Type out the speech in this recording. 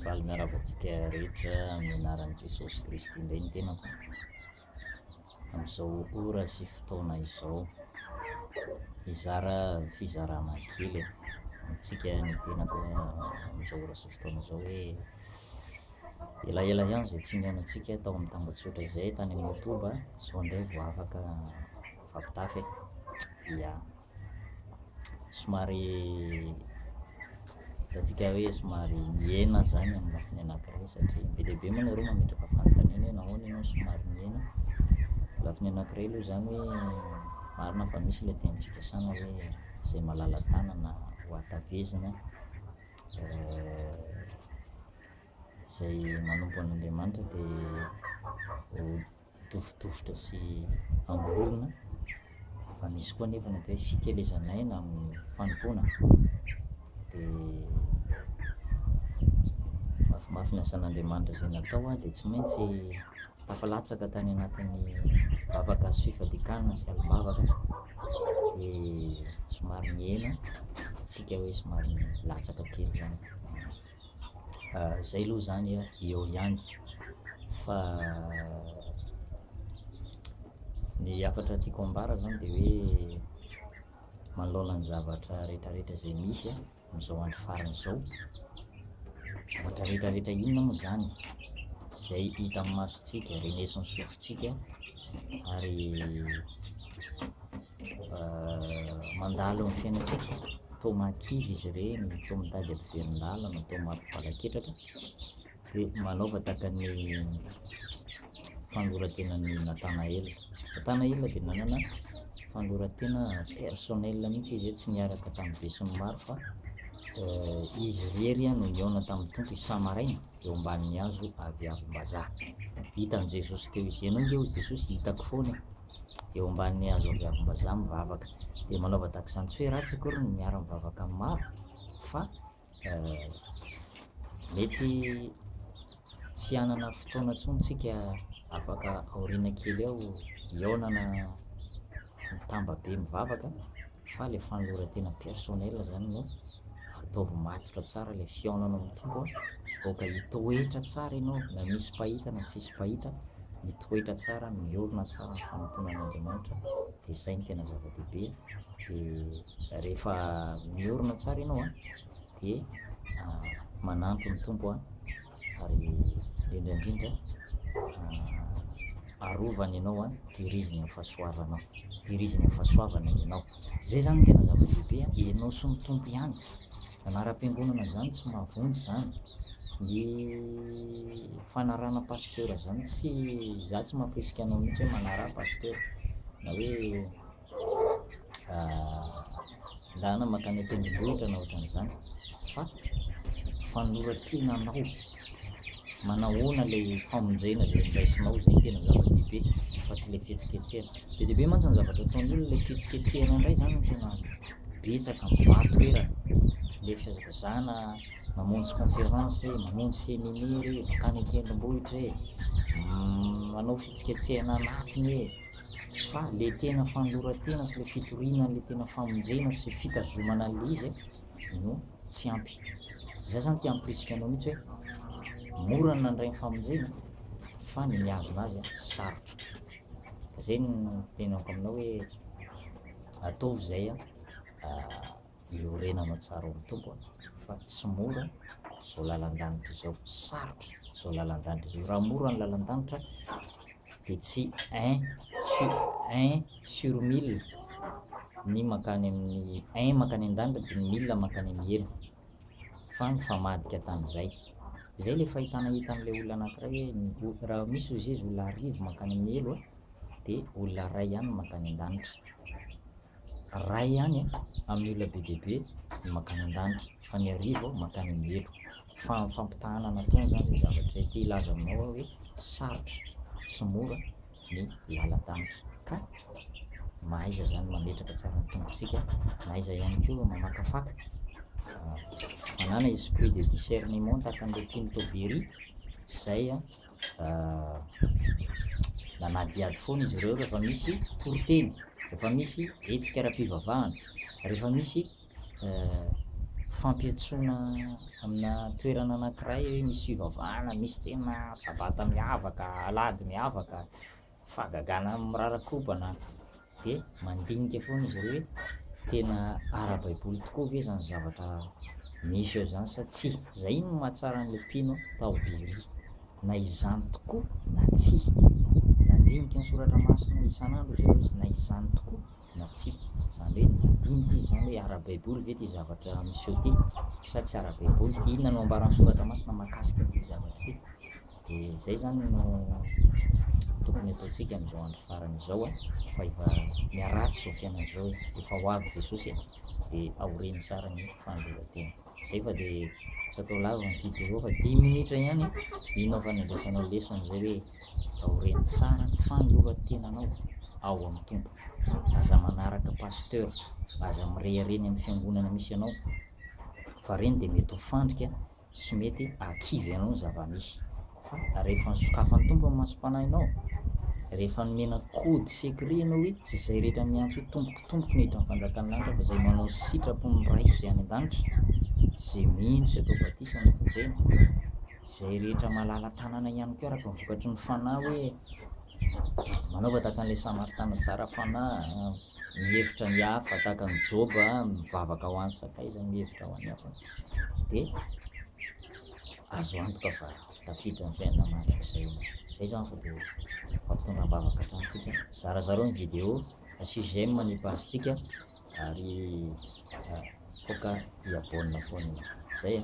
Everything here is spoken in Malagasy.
Valy miaravatsika rehetra amin'ny anaran'i Jesosy Kristy indray ny tenako amin'izao ora sy fotoana izao. Hizara fizarana kely amintsika ny tenako amin'izao ora sy fotoana izao hoe elaela ihany zay tsy nihaonantsika tao amin'ny tambajotra izay tany amin'ny Motoba, zao indray vao afaka mifampitafy ya somary hitantsika hoe somary miena zany amin'ny lafiny anankiray satria be dia be moa ny areo mametraka fanontaniana hoe nahoana ianao somary miena. Lafiny anankiray aloha zany hoe marina fa misy ilay teny fikasana hoe izay malala tanana ho atavezina, izay manompo an'Andriamanitra dia ho dofodofotra sy ambolona. Fa misy koa nefa ny atao hoe fikelezanaina amin'ny fanompoana, dia mafimafy ny asan'Andriamanitra izay natao dia tsy maintsy tafalatsaka tany anatin'ny vavaka sy fifadikana sy alimbavaka, dia somary miena, tsika hoe somary latsaka kely zany. Zay aloha zany eo ihany, fa ny hafatra tiako ambara zany dia hoe manoloana ny zavatra rehetrarehetra izay misy amin'izao andro farany izao. Zavatra rehetrarehetra inona moa zany izay hita amin'ny masontsika, renesiny sofintsika ary mandalo amin'ny fiainantsika. Toa mankivy izy ireny, toa mitady ampiverin-dalana, toa mampivala-ketratra, dia manaova tahaka ny fanorantenan'ny Natanaela. Natanaela dia nanana fanorantena personnel mihitsy izy, tsy niaraka tamin'ny be sy ny maro fa izy rery no nihaona tamin'ny tompo isa-maraina eo ambanin'ny hazo avy avim-bazaha. Hitan'i Jesosy teo izy, ianao nge hozy Jesosy hitako foana eo ambanin'ny hazo avy avim-bazaha mivavaka. Dia manaova tahaka izany tsy hoe ratsy akory ny miara-mivavaka amin'ny maro, fa mety tsy hanana fotoana intsony tsika afaka aoriana kely ao hihaonana mitamba be mivavaka, fa ilay fanolorantena personnel zany no ataovy matotra tsara ilay fihaonana amin'ny tompo, aoka hitoetra tsara ianao na misy pahita na tsisy pahita, mitoetra tsara, miorina tsara amin'ny fanompona an'Andriamanitra. Dia izay no tena zava-dehibe. Dia rehefa miorina tsara ianao dia manampy ny tompo ary indrindraindrindra arovany ianao, tehiriziny amin'ny fahasoavanao, tehiriziny amin'ny fahasoavana ianao. Zay zany tena zava-dehibe, ianao sy ny tompo ihany. Anaram-piangonana zany tsy mahavonjy zany, ny fanarahana pasitera zany tsy, za tsy mamporisika anao mihitsy hoe manaraha pasitera na hoe ndana makany an-tendrombohitra na ohatran'izany, fa fanorantena anao manahoana ilay famonjena zay niraisinao, zay tena zava-dehibe, fa tsy ilay fihetsiketsehana. Be dia be mantsy ny zavatra ataon'ny olona, ilay fihetsiketsehana indray zany no tena betsaka mibahan-toerana. Ilay fihazakazahana mamonjy conférence, mamonjy séminaire, makany an-tendrombohitra manao fihetsiketsehana anatiny fa ilay tena fanolorantena sy ilay fitoriana ilay tena famonjena sy fitazomana an'ilay izy no tsy ampy. Zay zany tia hamporisika anao mihitsy hoe mora ny nandray ny famonjena fa ny miazona azy sarotra. Ka zay no tenako aminao hoe ataovy izay iorenanao tsara ao amin'ny tompo, fa tsy mora izao lalan-danitra izao, sarotra izao lalan-danitra izao. Raha mora ny lalan-danitra dia tsy 1/1000 ny makany amin'ny 1 makany an-danitra dia ny 1000 makany amin'ny elo, fa mifamadika tamin'izay. Zay ilay fahitana hitan'ilay olona anankiray hoe raha misy hozy izy olona 10 makany amin'ny elo dia olona 1 ihany makany an-danitra. 1 ihany amin'ny olona be dia be ny makany an-danitra, fa ny 10 makany amin'ny elo. Fa fampitahana nataony zany zay zavatra ity ilaza aminao hoe sarotra tsy mora ny lalan-danitra. Ka mahaiza zany mametraka tsara ny tompontsika, mahaiza ihany koa mamakafaka, manana esprit de discernement tahaka an'ilay Tintoberry, izay nanadihady foana izy ireo rehefa misy toriteny, rehefa misy hetsika ara-pivavahana, rehefa misy fampiatsoana amina toerana anankiray hoe misy fivavahana, misy tena sabata miavaka, alady miavaka, fahagagana mirarakopana, de mandinika foana izy ireo hoe tena ara-baiboly tokoa ve zany zavatra misy eo zany sa tsia. Zay no mahatsara an'le mpino tahobiry, na izany tokoa na tsia, nandinika ny soratra masina isan'andro izy ireo izy na izany tokoa na tsia, zany hoe mandinika izy zany hoe ara-baiboly ve ty zavatra miseho ty sa tsy ara-baiboly, inona no ambaran'ny soratra masina mahakasika ty zavatra ty. De zay zany no tokony ataontsika am'izao andro farany izao fa efa miaratsy zao fiainana zao, efa ho avy Jesosy de aoreny tsara ny fanoloran-tena. Zay fa de tsy atao lava ny vidéo fa 10 minitra ihany ino aho fa nandraisanao leçon zay hoe aoreny tsara ny fanoloran-tenanao ao amin'ny tompo, aza manaraka pasteur, aza mirehireny amin'ny fiangonana misy anao fa reny de mety ho fandrika sy mety hakivy anao ny zava-misy, fa rehefa nisokafan'ny tompo ny masom-panahinao, rehefa nomena code secret anao hoe tsy zay rehetra miantso hoe tompoko ny hiditra amin'ny fanjakan'ny lanitra fa zay manao sitrapony raiko zay any an-danitra, zay mino sy atao batisa no vonjena, zay rehetra malala tanàna ihany koa araka ny vokatry ny fanahy hoe manaova tahaka an'le samaritana tsara fanahy, mihevitra ny hafa tahaka ny Joba, mivavaka ho an'ny sakay zany mihevitra ho an'ny hafa, de azo antoka fa tafiditra ny fiainana mandrakizay. Zay zany fa de fampitondram-bavaka hatramintsika, zarazarao ny vidéo, sixième ny page-tsika ary paoka i abonne foana, zay a.